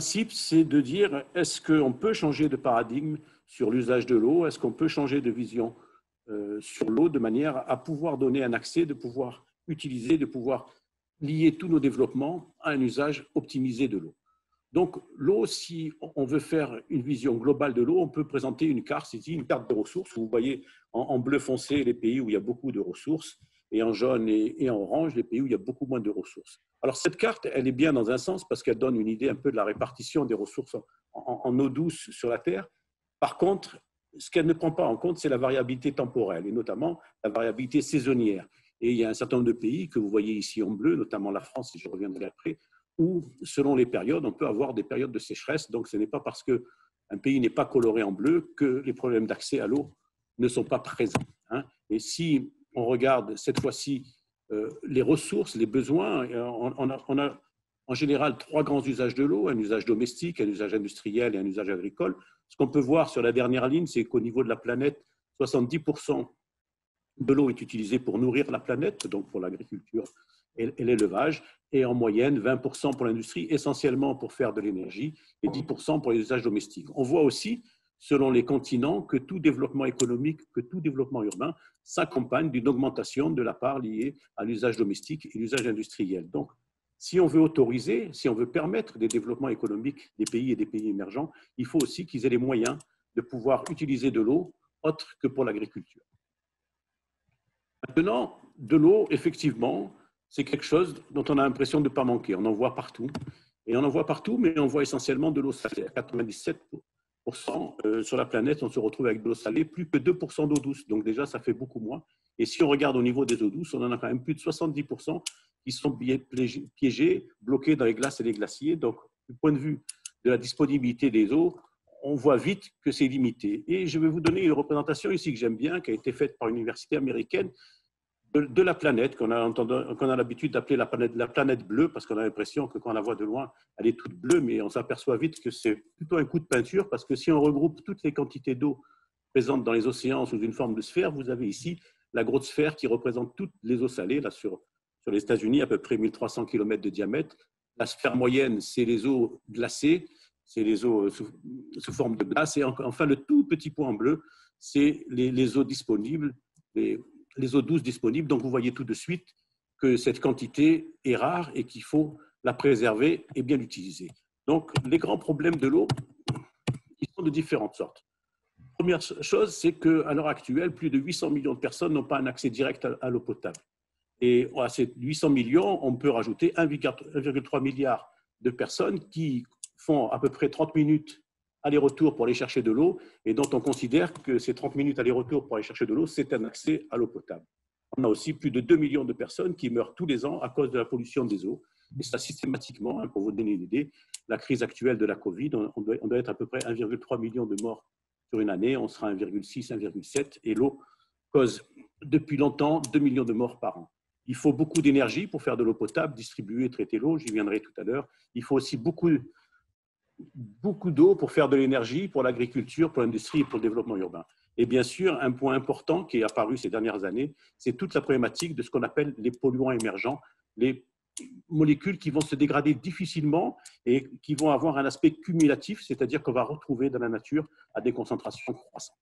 principe, c'est de dire, est-ce qu'on peut changer de paradigme sur l'usage de l'eau? Est-ce qu'on peut changer de vision sur l'eau de manière à pouvoir donner un accès, de pouvoir utiliser, de pouvoir lier tous nos développements à un usage optimisé de l'eau? Donc, l'eau, si on veut faire une vision globale de l'eau, on peut présenter une carte ici, une carte des ressources. Vous voyez en bleu foncé les pays où il y a beaucoup de ressources et en jaune et en orange les pays où il y a beaucoup moins de ressources. Alors, cette carte, elle est bien dans un sens parce qu'elle donne une idée un peu de la répartition des ressources en eau douce sur la Terre. Par contre, ce qu'elle ne prend pas en compte, c'est la variabilité temporelle et notamment la variabilité saisonnière. Et il y a un certain nombre de pays que vous voyez ici en bleu, notamment la France, et je reviendrai après, où, selon les périodes, on peut avoir des périodes de sécheresse. Donc, ce n'est pas parce qu'un pays n'est pas coloré en bleu que les problèmes d'accès à l'eau ne sont pas présents. Et si on regarde cette fois-ci les ressources, les besoins, on a en général trois grands usages de l'eau, un usage domestique, un usage industriel et un usage agricole. Ce qu'on peut voir sur la dernière ligne, c'est qu'au niveau de la planète, 70% de l'eau est utilisée pour nourrir la planète, donc pour l'agriculture et l'élevage, et en moyenne 20% pour l'industrie, essentiellement pour faire de l'énergie, et 10% pour les usages domestiques. On voit aussi, selon les continents, que tout développement économique, que tout développement urbain s'accompagne d'une augmentation de la part liée à l'usage domestique et l'usage industriel. Donc, si on veut autoriser, si on veut permettre des développements économiques des pays et des pays émergents, il faut aussi qu'ils aient les moyens de pouvoir utiliser de l'eau autre que pour l'agriculture. Maintenant, de l'eau, effectivement, c'est quelque chose dont on a l'impression de ne pas manquer. On en voit partout. Et on en voit partout, mais on voit essentiellement de l'eau salée. 97% sur la planète, on se retrouve avec de l'eau salée, plus que 2% d'eau douce. Donc déjà, ça fait beaucoup moins. Et si on regarde au niveau des eaux douces, on en a quand même plus de 70% qui sont piégés, bloqués dans les glaces et les glaciers. Donc, du point de vue de la disponibilité des eaux, on voit vite que c'est limité. Et je vais vous donner une représentation ici que j'aime bien, qui a été faite par une université américaine de la planète, qu'on a l'habitude d'appeler la planète bleue, parce qu'on a l'impression que quand on la voit de loin, elle est toute bleue, mais on s'aperçoit vite que c'est plutôt un coup de peinture, parce que si on regroupe toutes les quantités d'eau présentes dans les océans sous une forme de sphère, vous avez ici la grosse sphère qui représente toutes les eaux salées, là sur les États-Unis, à peu près 1300 km de diamètre. La sphère moyenne, c'est les eaux glacées, c'est les eaux sous forme de glace. Et enfin, le tout petit point en bleu, c'est les eaux disponibles, les eaux douces disponibles. Donc, vous voyez tout de suite que cette quantité est rare et qu'il faut la préserver et bien l'utiliser. Donc, les grands problèmes de l'eau, ils sont de différentes sortes. Première chose, c'est qu'à l'heure actuelle, plus de 800 millions de personnes n'ont pas un accès direct à l'eau potable. Et à ces 800 millions, on peut rajouter 1,3 milliard de personnes qui font à peu près 30 minutes aller-retour pour aller chercher de l'eau et dont on considère que ces 30 minutes aller-retour pour aller chercher de l'eau, c'est un accès à l'eau potable. On a aussi plus de 2 millions de personnes qui meurent tous les ans à cause de la pollution des eaux. Et ça, systématiquement, pour vous donner une idée, la crise actuelle de la Covid, on doit être à peu près 1,3 million de morts sur une année, on sera 1,6, 1,7, et l'eau cause depuis longtemps 2 millions de morts par an. Il faut beaucoup d'énergie pour faire de l'eau potable, distribuer et traiter l'eau, j'y viendrai tout à l'heure. Il faut aussi beaucoup d'eau pour faire de l'énergie, pour l'agriculture, pour l'industrie et pour le développement urbain. Et bien sûr, un point important qui est apparu ces dernières années, c'est toute la problématique de ce qu'on appelle les polluants émergents, les molécules qui vont se dégrader difficilement et qui vont avoir un aspect cumulatif, c'est-à-dire qu'on va retrouver dans la nature à des concentrations croissantes.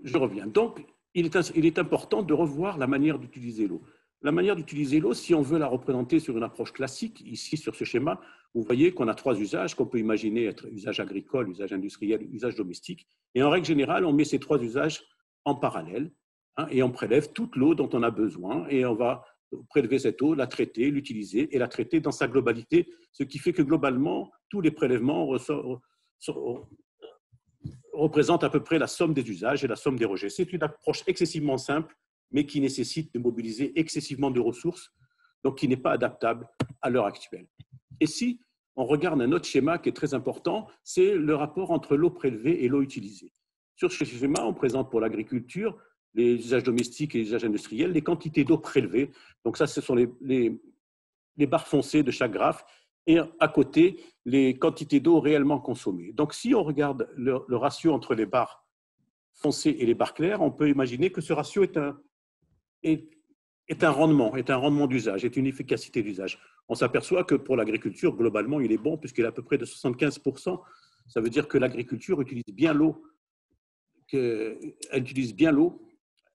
Je reviens. Donc, il est important de revoir la manière d'utiliser l'eau. La manière d'utiliser l'eau, si on veut la représenter sur une approche classique, ici sur ce schéma, vous voyez qu'on a trois usages qu'on peut imaginer être usage agricole, usage industriel, usage domestique. Et en règle générale, on met ces trois usages en parallèle et on prélève toute l'eau dont on a besoin et on va prélever cette eau, la traiter, l'utiliser et la traiter dans sa globalité, ce qui fait que globalement, tous les prélèvements représentent à peu près la somme des usages et la somme des rejets. C'est une approche excessivement simple, mais qui nécessite de mobiliser excessivement de ressources, donc qui n'est pas adaptable à l'heure actuelle. Et si on regarde un autre schéma qui est très important, c'est le rapport entre l'eau prélevée et l'eau utilisée. Sur ce schéma, on présente pour l'agriculture, les usages domestiques et les usages industriels, les quantités d'eau prélevées. Donc ça, ce sont les barres foncées de chaque graphe, et à côté, les quantités d'eau réellement consommées. Donc si on regarde le ratio entre les barres foncées et les barres claires, on peut imaginer que ce ratio est est un rendement d'usage, est une efficacité d'usage. On s'aperçoit que pour l'agriculture, globalement, il est bon puisqu'il est à peu près de 75%. Ça veut dire que l'agriculture utilise bien l'eau, qu'elle utilise bien l'eau,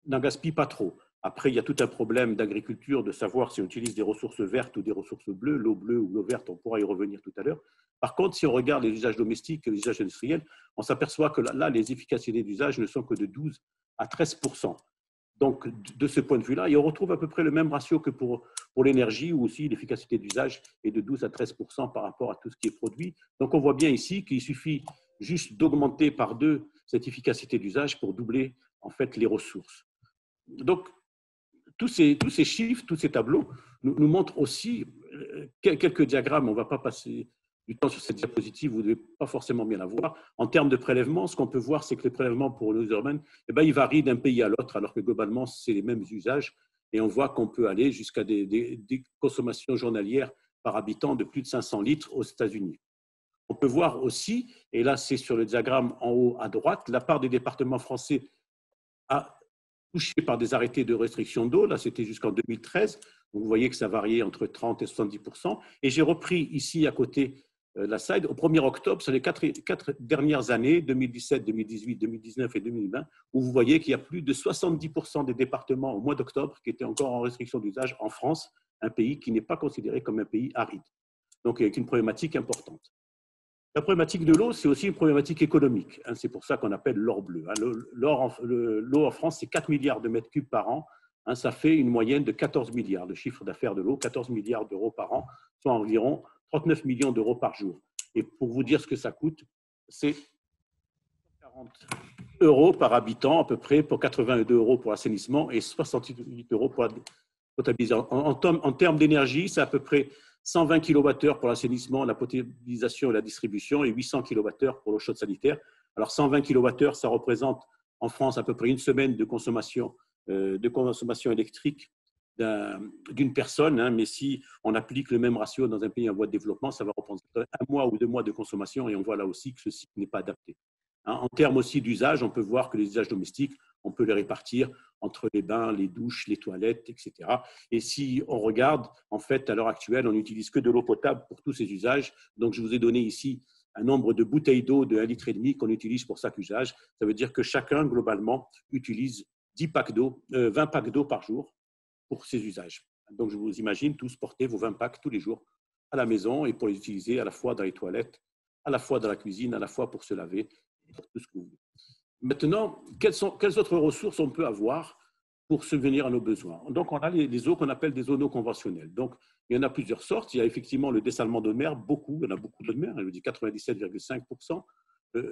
n'en gaspille pas trop. Après, il y a tout un problème d'agriculture, de savoir si on utilise des ressources vertes ou des ressources bleues, l'eau bleue ou l'eau verte, on pourra y revenir tout à l'heure. Par contre, si on regarde les usages domestiques et les usages industriels, on s'aperçoit que là, les efficacités d'usage ne sont que de 12 à 13%. Donc, de ce point de vue-là, et on retrouve à peu près le même ratio que pour l'énergie, où aussi l'efficacité d'usage est de 12 à 13% par rapport à tout ce qui est produit. Donc, on voit bien ici qu'il suffit juste d'augmenter par 2 cette efficacité d'usage pour doubler en fait les ressources. Donc, tous ces chiffres, tous ces tableaux nous montrent aussi quelques diagrammes. On ne va pas passer du temps sur cette diapositive, vous ne devez pas forcément bien la voir. En termes de prélèvement, ce qu'on peut voir, c'est que les prélèvements pour le userman, ils varient d'un pays à l'autre, alors que globalement, c'est les mêmes usages. Et on voit qu'on peut aller jusqu'à des consommations journalières par habitant de plus de 500 litres aux États-Unis. On peut voir aussi, et là c'est sur le diagramme en haut à droite, la part des départements français touchés par des arrêtés de restriction d'eau. Là, c'était jusqu'en 2013. Donc, vous voyez que ça variait entre 30 et 70%. Et j'ai repris ici à côté la slide au 1er octobre, sur les quatre dernières années, 2017, 2018, 2019 et 2020, où vous voyez qu'il y a plus de 70% des départements au mois d'octobre qui étaient encore en restriction d'usage en France, un pays qui n'est pas considéré comme un pays aride. Donc, avec une problématique importante. La problématique de l'eau, c'est aussi une problématique économique. C'est pour ça qu'on appelle l'or bleu. L'eau en France, c'est 4 milliards de mètres cubes par an. Ça fait une moyenne de 14 milliards de chiffre d'affaires de l'eau, 14 milliards d'euros par an, soit environ 39 millions d'euros par jour. Et pour vous dire ce que ça coûte, c'est 40 euros par habitant à peu près, pour 82 euros pour l'assainissement et 68 euros pour la potabilisation. En termes d'énergie, c'est à peu près 120 kWh pour l'assainissement, la potabilisation et la distribution et 800 kWh pour l'eau chaude sanitaire. Alors 120 kWh, ça représente en France à peu près une semaine de consommation électrique d'une personne, mais si on applique le même ratio dans un pays en voie de développement, ça va représenter 1 mois ou 2 mois de consommation et on voit là aussi que ceci n'est pas adapté. En termes aussi d'usage, on peut voir que les usages domestiques, on peut les répartir entre les bains, les douches, les toilettes, etc. Et si on regarde, en fait, à l'heure actuelle, on n'utilise que de l'eau potable pour tous ces usages. Donc, je vous ai donné ici un nombre de bouteilles d'eau de 1,5 litre qu'on utilise pour chaque usage. Ça veut dire que chacun, globalement, utilise 20 packs d'eau par jour pour ses usages. Donc, je vous imagine tous porter vos 20 packs tous les jours à la maison et pour les utiliser à la fois dans les toilettes, à la fois dans la cuisine, à la fois pour se laver, pour tout ce que vous voulez. Maintenant, quelles autres ressources on peut avoir pour subvenir à nos besoins? Donc, on a les eaux qu'on appelle des eaux non conventionnelles. Donc, il y en a plusieurs sortes. Il y a effectivement le dessalement d'eau de mer, il y en a beaucoup d'eau de mer, je dis 97,5%.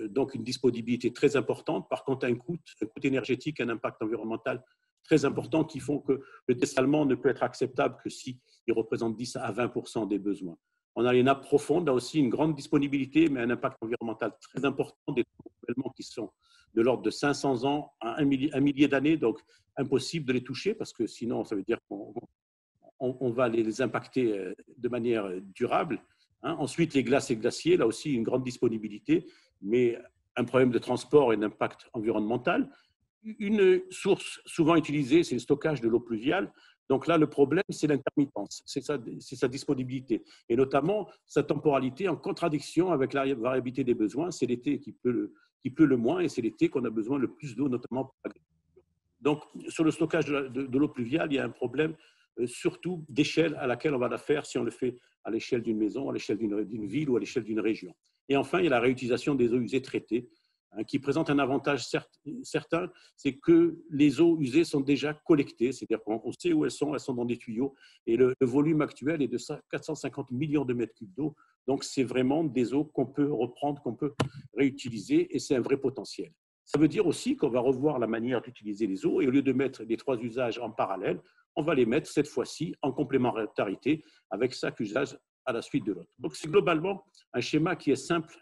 Donc, une disponibilité très importante. Par contre, un coût énergétique, un impact environnemental très important qui font que le dessalement ne peut être acceptable que s'il représente 10 à 20% des besoins. On a les nappes profondes, là aussi une grande disponibilité, mais un impact environnemental très important, des renouvellements qui sont de l'ordre de 500 ans à un millier d'années, donc impossible de les toucher parce que sinon, ça veut dire qu'on va les impacter de manière durable. Ensuite, les glaces et glaciers, là aussi une grande disponibilité, mais un problème de transport et d'impact environnemental. Une source souvent utilisée, c'est le stockage de l'eau pluviale. Donc là, le problème, c'est l'intermittence, c'est sa disponibilité. Et notamment, sa temporalité en contradiction avec la variabilité des besoins. C'est l'été qui pleut le moins et c'est l'été qu'on a besoin le plus d'eau, notamment pour l'agriculture. Donc, sur le stockage de l'eau pluviale, il y a un problème surtout d'échelle à laquelle on va la faire si on le fait à l'échelle d'une maison, à l'échelle d'une ville ou à l'échelle d'une région. Et enfin, il y a la réutilisation des eaux usées traitées, qui présente un avantage certain, c'est que les eaux usées sont déjà collectées, c'est-à-dire qu'on sait où elles sont dans des tuyaux, et le volume actuel est de 450 millions de mètres cubes d'eau, donc c'est vraiment des eaux qu'on peut reprendre, qu'on peut réutiliser, et c'est un vrai potentiel. Ça veut dire aussi qu'on va revoir la manière d'utiliser les eaux, et au lieu de mettre les 3 usages en parallèle, on va les mettre cette fois-ci en complémentarité avec chaque usage à la suite de l'autre. Donc c'est globalement un schéma qui est simple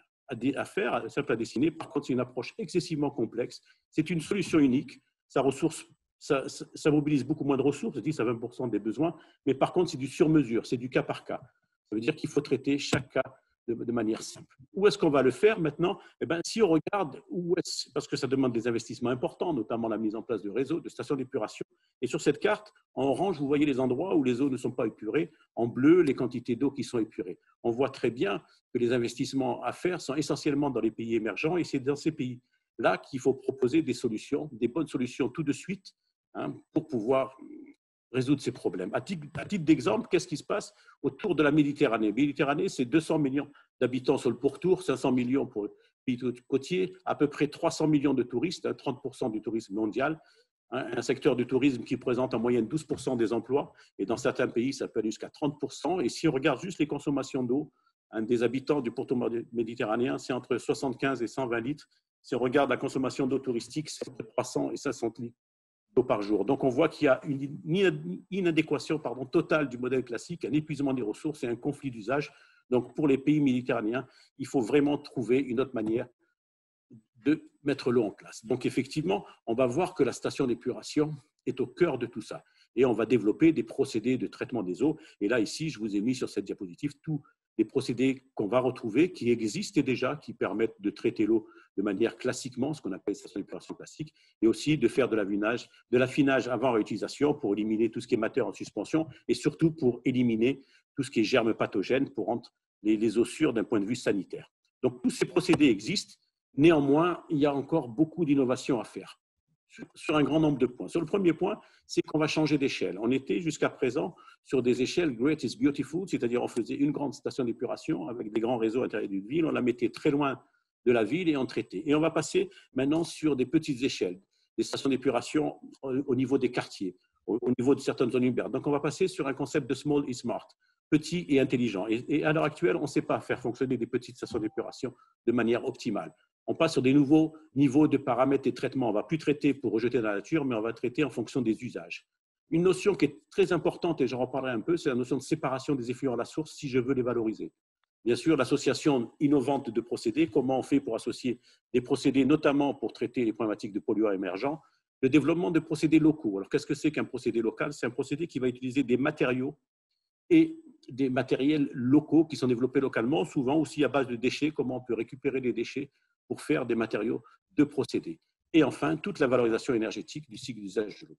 à faire, simple à dessiner. Par contre, c'est une approche excessivement complexe. C'est une solution unique. Ça mobilise beaucoup moins de ressources, 10 à 20% des besoins. Mais par contre, c'est du sur-mesure, c'est du cas par cas. Ça veut dire qu'il faut traiter chaque cas de manière simple. Où est-ce qu'on va le faire maintenant? Si on regarde parce que ça demande des investissements importants, notamment la mise en place de réseaux, de stations d'épuration. Et sur cette carte, En orange, vous voyez les endroits où les eaux ne sont pas épurées. En bleu, les quantités d'eau qui sont épurées. On voit très bien que les investissements à faire sont essentiellement dans les pays émergents et c'est dans ces pays-là qu'il faut proposer des solutions, des bonnes solutions tout de suite, hein, pour pouvoir résoudre ces problèmes. À titre d'exemple, qu'est-ce qui se passe autour de la Méditerranée? Méditerranée, c'est 200 millions d'habitants sur le pourtour, 500 millions pour le pays côtier, à peu près 300 millions de touristes, 30% du tourisme mondial, un secteur du tourisme qui présente en moyenne 12% des emplois, et dans certains pays, ça peut aller jusqu'à 30%. Et si on regarde juste les consommations d'eau, des habitants du pourtour méditerranéen, c'est entre 75 et 120 litres. Si on regarde la consommation d'eau touristique, c'est entre 300 et 500 litres d'eau par jour. Donc, on voit qu'il y a une inadéquation totale du modèle classique, un épuisement des ressources et un conflit d'usage. Donc, pour les pays méditerranéens, il faut vraiment trouver une autre manière de mettre l'eau en place. Donc, effectivement, on va voir que la station d'épuration est au cœur de tout ça. Et on va développer des procédés de traitement des eaux. Et là, ici, je vous ai mis sur cette diapositive tous les procédés qu'on va retrouver, qui existent déjà, qui permettent de traiter l'eau de manière classiquement, ce qu'on appelle station d'épuration classique, et aussi de faire de l'affinage avant réutilisation pour éliminer tout ce qui est matière en suspension et surtout pour éliminer tout ce qui est germes pathogènes pour rendre les eaux sûres d'un point de vue sanitaire. Donc, tous ces procédés existent. Néanmoins, il y a encore beaucoup d'innovations à faire sur un grand nombre de points. Sur le premier point, c'est qu'on va changer d'échelle. On était jusqu'à présent sur des échelles Great is Beautiful, c'est-à-dire on faisait une grande station d'épuration avec des grands réseaux à l'intérieur d'une ville, on la mettait très loin de la ville et on traitait. Et on va passer maintenant sur des petites échelles, des stations d'épuration au niveau des quartiers, au niveau de certaines zones urbaines. Donc on va passer sur un concept de small is smart, petit et intelligent. Et à l'heure actuelle, on ne sait pas faire fonctionner des petites stations d'épuration de manière optimale. On passe sur des nouveaux niveaux de paramètres et traitements. On ne va plus traiter pour rejeter dans la nature, mais on va traiter en fonction des usages. Une notion qui est très importante, et j'en reparlerai un peu, c'est la notion de séparation des effluents à la source si je veux les valoriser. Bien sûr, l'association innovante de procédés, comment on fait pour associer des procédés, notamment pour traiter les problématiques de polluants émergents, le développement de procédés locaux. Alors, qu'est-ce que c'est qu'un procédé local? C'est un procédé qui va utiliser des matériaux et des matériels locaux qui sont développés localement, souvent aussi à base de déchets, comment on peut récupérer les déchets pour faire des matériaux de procédés. Et enfin, toute la valorisation énergétique du cycle d'usage de l'eau.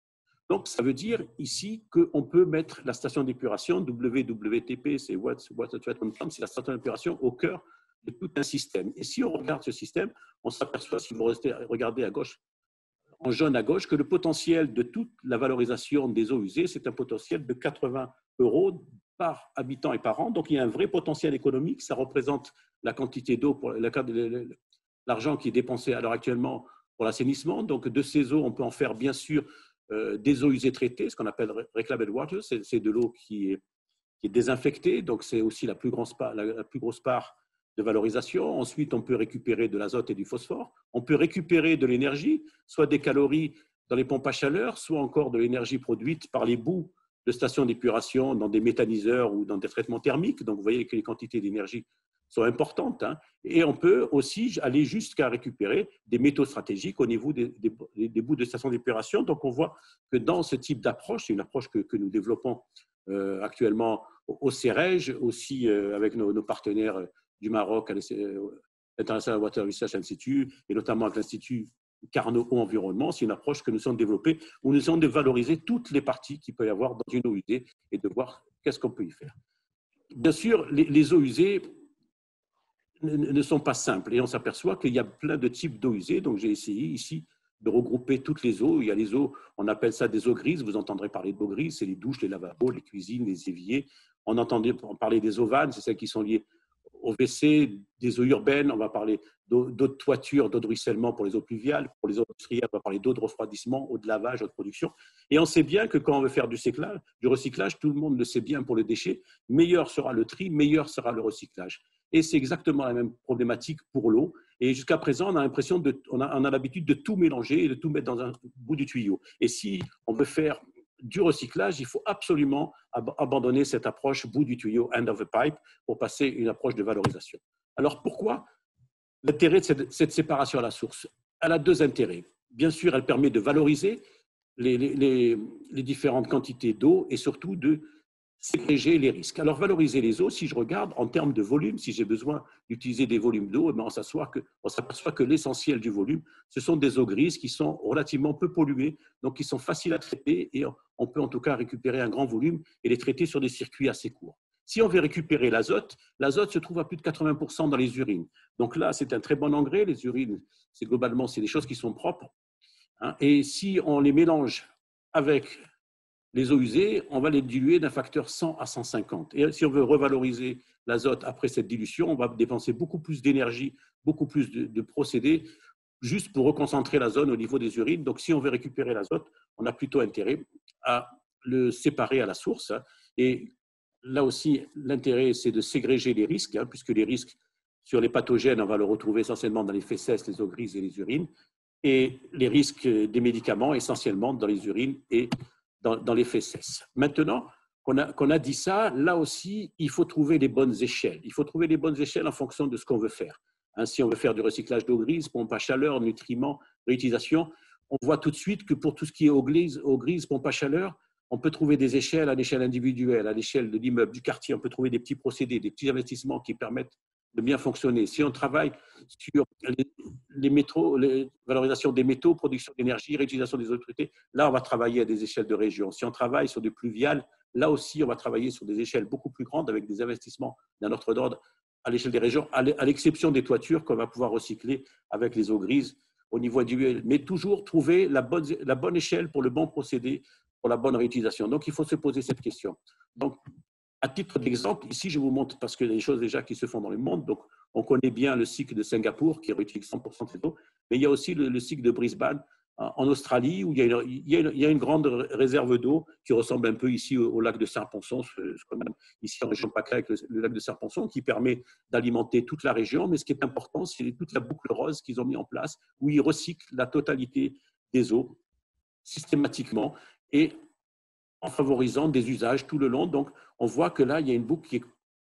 Donc, ça veut dire ici qu'on peut mettre la station d'épuration, WWTP, c'est Water Treatment Plant, c'est la station d'épuration au cœur de tout un système. Et si on regarde ce système, on s'aperçoit, si vous regardez à gauche, en jaune à gauche, que le potentiel de toute la valorisation des eaux usées, c'est un potentiel de 80 € par habitant et par an. Donc, il y a un vrai potentiel économique. Ça représente la quantité d'eau, l'argent qui est dépensé à l'heure actuellement pour l'assainissement. Donc, de ces eaux, on peut en faire bien sûr des eaux usées traitées, ce qu'on appelle reclaimed water. C'est de l'eau qui est désinfectée. Donc, c'est aussi la plus grosse part de valorisation. Ensuite, on peut récupérer de l'azote et du phosphore. On peut récupérer de l'énergie, soit des calories dans les pompes à chaleur, soit encore de l'énergie produite par les boues de stations d'épuration dans des méthaniseurs ou dans des traitements thermiques. Donc, vous voyez que les quantités d'énergie sont importantes. Et on peut aussi aller jusqu'à récupérer des métaux stratégiques au niveau des bouts de stations d'épuration. Donc, on voit que dans ce type d'approche, c'est une approche que nous développons actuellement au CEREG, aussi avec nos partenaires du Maroc, à l'International Water Research Institute, et notamment avec l'Institut Carnot Eau Environnement. C'est une approche que nous sommes développée où nous essayons de valoriser toutes les parties qu'il peut y avoir dans une eau usée et de voir qu'est-ce qu'on peut y faire. Bien sûr, les eaux usées ne sont pas simples et on s'aperçoit qu'il y a plein de types d'eau usées. Donc, j'ai essayé ici de regrouper toutes les eaux. Il y a les eaux, on appelle ça des eaux grises. Vous entendrez parler d'eau grise, c'est les douches, les lavabos, les cuisines, les éviers. On entendait parler des eaux vannes, c'est celles qui sont liées au WC, des eaux urbaines. On va parler d'eau de toiture, d'eau de ruissellement pour les eaux pluviales. Pour les eaux industrielles, on va parler d'eau de refroidissement, eau de lavage, eau de production. Et on sait bien que quand on veut faire du recyclage, tout le monde le sait bien pour le déchet, meilleur sera le tri, meilleur sera le recyclage. Et c'est exactement la même problématique pour l'eau. Et jusqu'à présent, on a l'impression on a l'habitude de tout mélanger et de tout mettre dans un bout du tuyau. Et si on veut faire du recyclage, il faut absolument abandonner cette approche bout du tuyau, end of the pipe, pour passer une approche de valorisation. Alors pourquoi l'intérêt de cette séparation à la source? Elle a deux intérêts. Bien sûr, elle permet de valoriser les différentes quantités d'eau et surtout de ségréger les risques. Alors, valoriser les eaux, si je regarde en termes de volume, si j'ai besoin d'utiliser des volumes d'eau, on s'aperçoit que l'essentiel du volume, ce sont des eaux grises qui sont relativement peu polluées, donc qui sont faciles à traiter et on peut en tout cas récupérer un grand volume et les traiter sur des circuits assez courts. Si on veut récupérer l'azote se trouve à plus de 80% dans les urines. Donc là, c'est un très bon engrais. Les urines, globalement, c'est des choses qui sont propres. Hein, et si on les mélange avec les eaux usées, on va les diluer d'un facteur 100 à 150. Et si on veut revaloriser l'azote après cette dilution, on va dépenser beaucoup plus d'énergie, beaucoup plus de procédés, juste pour reconcentrer l'azote au niveau des urines. Donc, si on veut récupérer l'azote, on a plutôt intérêt à le séparer à la source. Et là aussi, l'intérêt, c'est de ségréger les risques, puisque les risques sur les pathogènes, on va le retrouver essentiellement dans les fesses, les eaux grises et les urines, et les risques des médicaments essentiellement dans les urines et dans les fesses. Maintenant qu'on a dit ça, là aussi, il faut trouver les bonnes échelles. Il faut trouver les bonnes échelles en fonction de ce qu'on veut faire. Si on veut faire du recyclage d'eau grise, pompe à chaleur, nutriments, réutilisation, on voit tout de suite que pour tout ce qui est eau grise, pompe à chaleur, on peut trouver des échelles à l'échelle individuelle, à l'échelle de l'immeuble, du quartier. On peut trouver des petits procédés, des petits investissements qui permettent de bien fonctionner. Si on travaille sur les valorisations des métaux, production d'énergie, réutilisation des eaux traitées, là, on va travailler à des échelles de région. Si on travaille sur du pluvial, là aussi, on va travailler sur des échelles beaucoup plus grandes avec des investissements d'un autre ordre à l'échelle des régions, à l'exception des toitures qu'on va pouvoir recycler avec les eaux grises au niveau individuel. Mais toujours trouver la bonne échelle pour le bon procédé, pour la bonne réutilisation. Donc, il faut se poser cette question. Donc, à titre d'exemple, ici, je vous montre, parce qu'il y a des choses déjà qui se font dans le monde. Donc, on connaît bien le cycle de Singapour, qui réutilise 100% de ses eaux, mais il y a aussi le cycle de Brisbane, en Australie, où il y a une grande réserve d'eau qui ressemble un peu ici au lac de Serre-Ponçon, ici en région PACA avec le lac de Serre-Ponçon, qui permet d'alimenter toute la région. Mais ce qui est important, c'est toute la boucle rose qu'ils ont mis en place, où ils recyclent la totalité des eaux systématiquement et en favorisant des usages tout le long. Donc, on voit que là, il y a une boucle qui est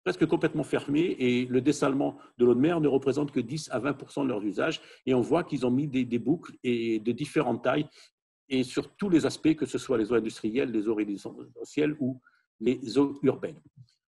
presque complètement fermée et le dessalement de l'eau de mer ne représente que 10 à 20% de leurs usages. Et on voit qu'ils ont mis des boucles et de différentes tailles et sur tous les aspects, que ce soit les eaux industrielles, les eaux résidentielles ou les eaux urbaines.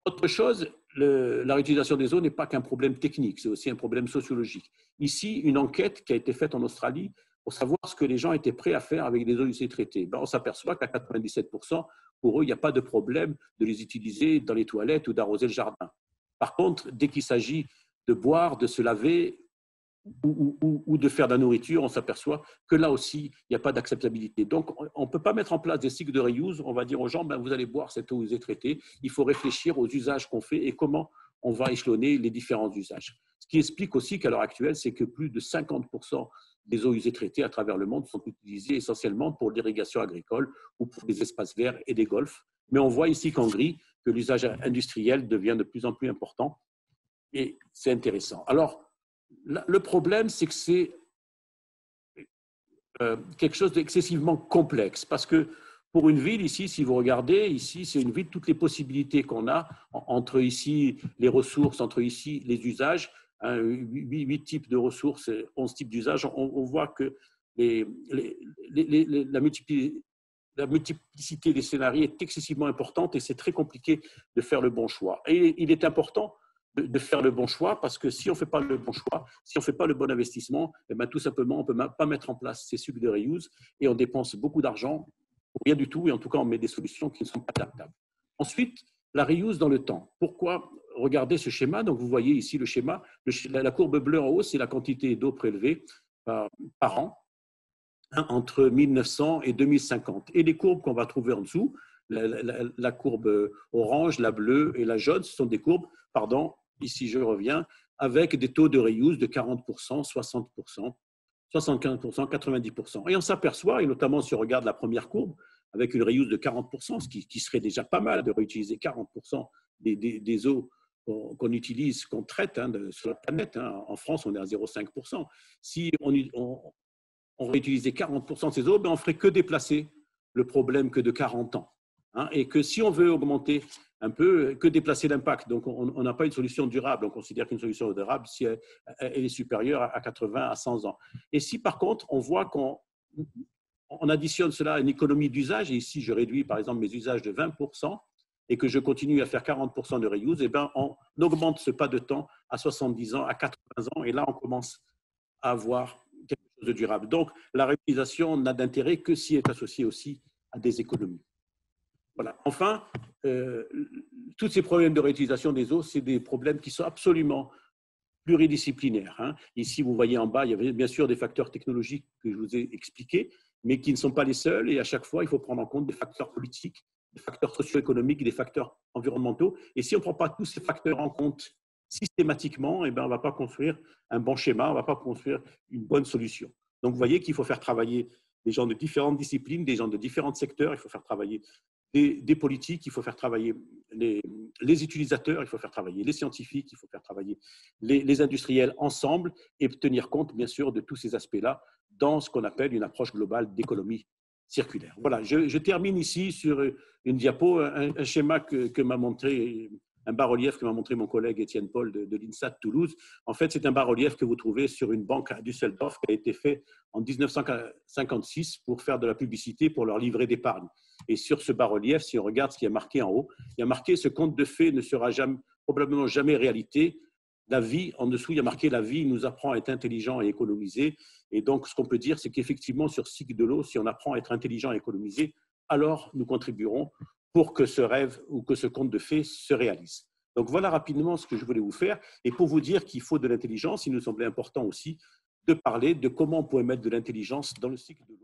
Autre chose, la réutilisation des eaux n'est pas qu'un problème technique, c'est aussi un problème sociologique. Ici, une enquête qui a été faite en Australie pour savoir ce que les gens étaient prêts à faire avec des eaux usées traitées. On s'aperçoit qu'à 97%, pour eux, il n'y a pas de problème de les utiliser dans les toilettes ou d'arroser le jardin. Par contre, dès qu'il s'agit de boire, de se laver ou de faire de la nourriture, on s'aperçoit que là aussi, il n'y a pas d'acceptabilité. Donc, on ne peut pas mettre en place des cycles de reuse. On va dire aux gens, vous allez boire cette eau usée traitée. Il faut réfléchir aux usages qu'on fait et comment on va échelonner les différents usages. Ce qui explique aussi qu'à l'heure actuelle, c'est que plus de 50% des eaux usées traitées à travers le monde sont utilisées essentiellement pour l'irrigation agricole ou pour des espaces verts et des golfs. Mais on voit ici qu'en gris, que l'usage industriel devient de plus en plus important et c'est intéressant. Alors, le problème, c'est que c'est quelque chose d'excessivement complexe parce que pour une ville, ici, si vous regardez, ici, c'est une ville, toutes les possibilités qu'on a entre ici les ressources, entre ici les usages, 8 types de ressources, 11 types d'usages, on voit que la multiplicité des scénarios est excessivement importante et c'est très compliqué de faire le bon choix. Et il est important de faire le bon choix parce que si on ne fait pas le bon choix, si on ne fait pas le bon investissement, eh bien, tout simplement, on ne peut pas mettre en place ces cycles de reuse et on dépense beaucoup d'argent pour rien du tout et en tout cas, on met des solutions qui ne sont pas adaptables. Ensuite, la reuse dans le temps. Pourquoi? Regardez ce schéma. Donc, vous voyez ici le schéma. La courbe bleue en haut, c'est la quantité d'eau prélevée par an entre 1900 et 2050. Et les courbes qu'on va trouver en dessous, la courbe orange, la bleue et la jaune, ce sont des courbes, ici je reviens, avec des taux de reuse de 40%, 60%, 75%, 90%. Et on s'aperçoit, et notamment si on regarde la première courbe, avec une reuse de 40%, ce qui serait déjà pas mal de réutiliser 40% des eaux qu'on utilise, qu'on traite sur la planète. En France, on est à 0,5%. Si on réutilisait 40% de ces eaux, on ne ferait que déplacer le problème que de 40 ans. Et que si on veut augmenter un peu, que déplacer l'impact. Donc, on n'a pas une solution durable. On considère qu'une solution durable, si elle est supérieure à 80 à 100 ans. Et si, par contre, on voit qu'on additionne cela à une économie d'usage, et ici, je réduis, par exemple, mes usages de 20%, et que je continue à faire 40% de reuse, eh ben, on augmente ce pas de temps à 70 ans, à 80 ans, et là, on commence à avoir quelque chose de durable. Donc, la réutilisation n'a d'intérêt que si elle est associée aussi à des économies. Voilà. Enfin, tous ces problèmes de réutilisation des eaux, c'est des problèmes qui sont absolument pluridisciplinaires. Hein. Ici, vous voyez en bas, il y avait bien sûr des facteurs technologiques que je vous ai expliqués, mais qui ne sont pas les seuls. Et à chaque fois, il faut prendre en compte des facteurs politiques, des facteurs socio-économiques, des facteurs environnementaux. Et si on ne prend pas tous ces facteurs en compte systématiquement, eh bien, on ne va pas construire un bon schéma, on ne va pas construire une bonne solution. Donc, vous voyez qu'il faut faire travailler des gens de différentes disciplines, des gens de différents secteurs, il faut faire travailler des politiques, il faut faire travailler les utilisateurs, il faut faire travailler les scientifiques, il faut faire travailler les industriels ensemble et tenir compte, bien sûr, de tous ces aspects-là dans ce qu'on appelle une approche globale d'économie circulaire. Voilà, je termine ici sur une diapo, un schéma que m'a montré, un bas-relief que m'a montré mon collègue Étienne Paul de l'INSA de Toulouse. En fait, c'est un bas-relief que vous trouvez sur une banque à Düsseldorf qui a été fait en 1956 pour faire de la publicité pour leur livret d'épargne. Et sur ce bas-relief, si on regarde ce qui est marqué en haut, il y a marqué « Ce conte de fées ne sera jamais, probablement jamais réalité ». La vie, en dessous, il y a marqué « La vie nous apprend à être intelligent et économiser ». Et donc, ce qu'on peut dire, c'est qu'effectivement, sur ce cycle de l'eau, si on apprend à être intelligent et économiser, alors nous contribuerons pour que ce rêve ou que ce conte de fées se réalise. Donc, voilà rapidement ce que je voulais vous faire. Et pour vous dire qu'il faut de l'intelligence, il nous semblait important aussi de parler de comment on pourrait mettre de l'intelligence dans le cycle de l'eau.